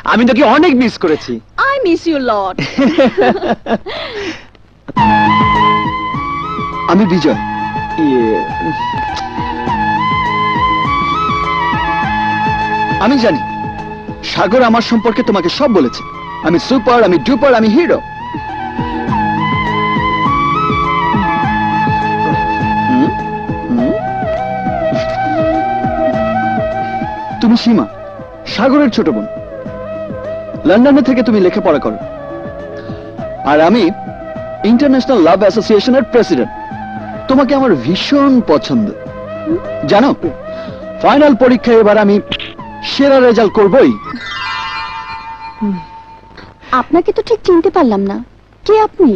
আমি তোকে অনেক মিস করেছি। I miss you a lot. আমি বিজয়। আমি জানি সাগর আমার সম্পর্কে তোমাকে সব বলেছে। আমি সুপার, আমি ডুপার, আমি হিরো। তুমি সীমা, সাগরের ছোট বোন। লন্ডনে থেকে তুমি লেখাপড়া করো, আর আমি ইন্টারন্যাশনাল লাভ অ্যাসোসিয়েশনের প্রেসিডেন্ট। তোমাকে আমার ভীষণ পছন্দ। জানো, ফাইনাল পরীক্ষায় এবার আমি সেরা রেজাল্ট করবই। আপনাকে তো ঠিক চিনতে পারলাম না, কে আপনি?